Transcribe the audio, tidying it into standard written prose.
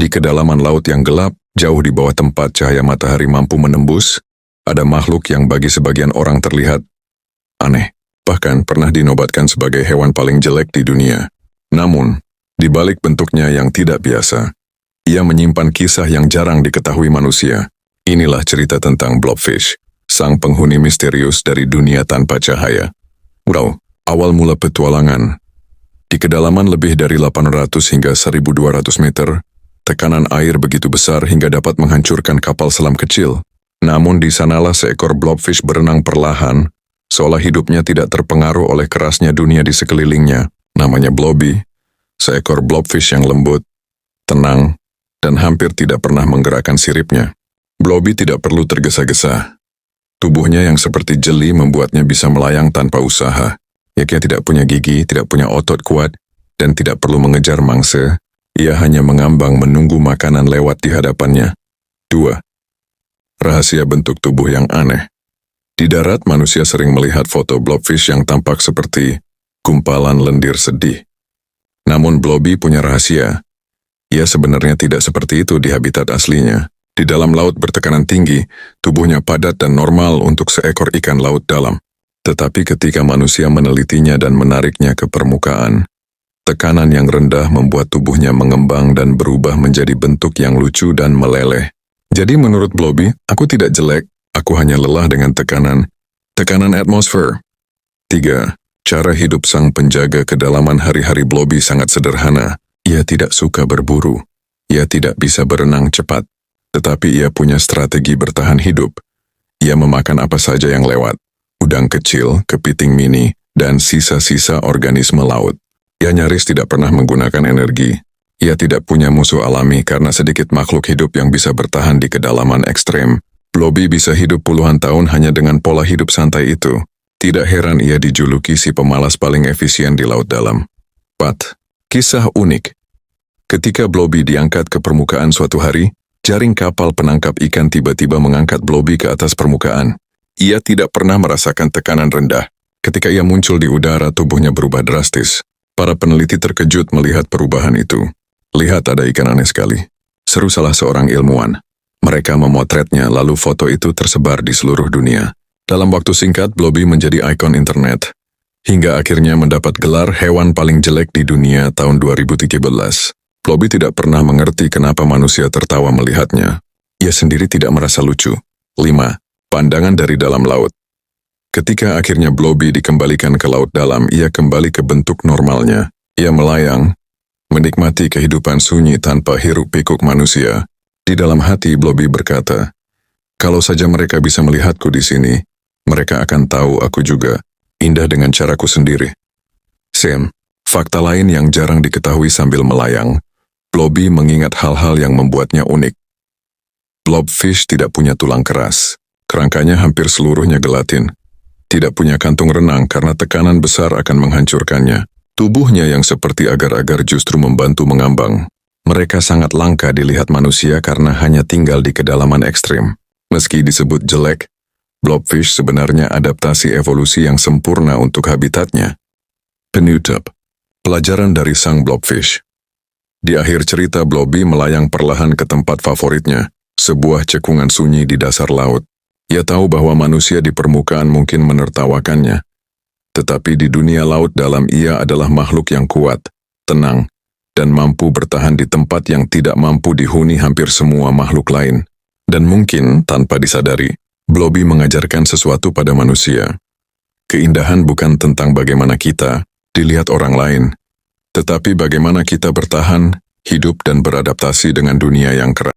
Di kedalaman laut yang gelap, jauh di bawah tempat cahaya matahari mampu menembus, ada makhluk yang bagi sebagian orang terlihat aneh, bahkan pernah dinobatkan sebagai hewan paling jelek di dunia. Namun, di balik bentuknya yang tidak biasa, ia menyimpan kisah yang jarang diketahui manusia. Inilah cerita tentang Blobfish, sang penghuni misterius dari dunia tanpa cahaya. Wow, awal mula petualangan. Di kedalaman lebih dari 800 hingga 1200 meter, tekanan air begitu besar hingga dapat menghancurkan kapal selam kecil. Namun di sanalah seekor Blobfish berenang perlahan, seolah hidupnya tidak terpengaruh oleh kerasnya dunia di sekelilingnya. Namanya Blobby, seekor Blobfish yang lembut, tenang, dan hampir tidak pernah menggerakkan siripnya. Blobby tidak perlu tergesa-gesa. Tubuhnya yang seperti jeli membuatnya bisa melayang tanpa usaha. Ia tidak punya gigi, tidak punya otot kuat, dan tidak perlu mengejar mangsa. Ia hanya mengambang menunggu makanan lewat di hadapannya. 2. Rahasia bentuk tubuh yang aneh. Di darat, manusia sering melihat foto Blobfish yang tampak seperti gumpalan lendir sedih. Namun Blobby punya rahasia. Ia sebenarnya tidak seperti itu di habitat aslinya. Di dalam laut bertekanan tinggi, tubuhnya padat dan normal untuk seekor ikan laut dalam. Tetapi ketika manusia menelitinya dan menariknya ke permukaan, tekanan yang rendah membuat tubuhnya mengembang dan berubah menjadi bentuk yang lucu dan meleleh. Jadi menurut Blobby, aku tidak jelek, aku hanya lelah dengan tekanan atmosfer. 3. Cara hidup sang penjaga kedalaman hari-hari Blobby sangat sederhana. Ia tidak suka berburu. Ia tidak bisa berenang cepat. Tetapi ia punya strategi bertahan hidup. Ia memakan apa saja yang lewat. Udang kecil, kepiting mini, dan sisa-sisa organisme laut. Ia nyaris tidak pernah menggunakan energi. Ia tidak punya musuh alami karena sedikit makhluk hidup yang bisa bertahan di kedalaman ekstrem. Blobby bisa hidup puluhan tahun hanya dengan pola hidup santai itu. Tidak heran ia dijuluki si pemalas paling efisien di laut dalam. 4. Kisah unik. Ketika Blobby diangkat ke permukaan suatu hari, jaring kapal penangkap ikan tiba-tiba mengangkat Blobby ke atas permukaan. Ia tidak pernah merasakan tekanan rendah. Ketika ia muncul di udara, tubuhnya berubah drastis. Para peneliti terkejut melihat perubahan itu. Lihat, ada ikan aneh sekali, seru salah seorang ilmuwan. Mereka memotretnya, lalu foto itu tersebar di seluruh dunia. Dalam waktu singkat, Blobby menjadi ikon internet. Hingga akhirnya mendapat gelar hewan paling jelek di dunia tahun 2013. Blobby tidak pernah mengerti kenapa manusia tertawa melihatnya. Ia sendiri tidak merasa lucu. 5. Pandangan dari dalam laut. Ketika akhirnya Blobby dikembalikan ke laut dalam, ia kembali ke bentuk normalnya. Ia melayang, menikmati kehidupan sunyi tanpa hiruk-pikuk manusia. Di dalam hati, Blobby berkata, "Kalau saja mereka bisa melihatku di sini, mereka akan tahu aku juga indah dengan caraku sendiri." Sam, fakta lain yang jarang diketahui sambil melayang, Blobby mengingat hal-hal yang membuatnya unik. Blobfish tidak punya tulang keras. Kerangkanya hampir seluruhnya gelatin. Tidak punya kantung renang karena tekanan besar akan menghancurkannya. Tubuhnya yang seperti agar-agar justru membantu mengambang. Mereka sangat langka dilihat manusia karena hanya tinggal di kedalaman ekstrim. Meski disebut jelek, Blobfish sebenarnya adaptasi evolusi yang sempurna untuk habitatnya. Penutup. Pelajaran dari sang Blobfish. Di akhir cerita, Blobby melayang perlahan ke tempat favoritnya, sebuah cekungan sunyi di dasar laut. Ia tahu bahwa manusia di permukaan mungkin menertawakannya. Tetapi di dunia laut dalam, ia adalah makhluk yang kuat, tenang, dan mampu bertahan di tempat yang tidak mampu dihuni hampir semua makhluk lain. Dan mungkin, tanpa disadari, Blobby mengajarkan sesuatu pada manusia. Keindahan bukan tentang bagaimana kita dilihat orang lain, tetapi bagaimana kita bertahan, hidup dan beradaptasi dengan dunia yang keras.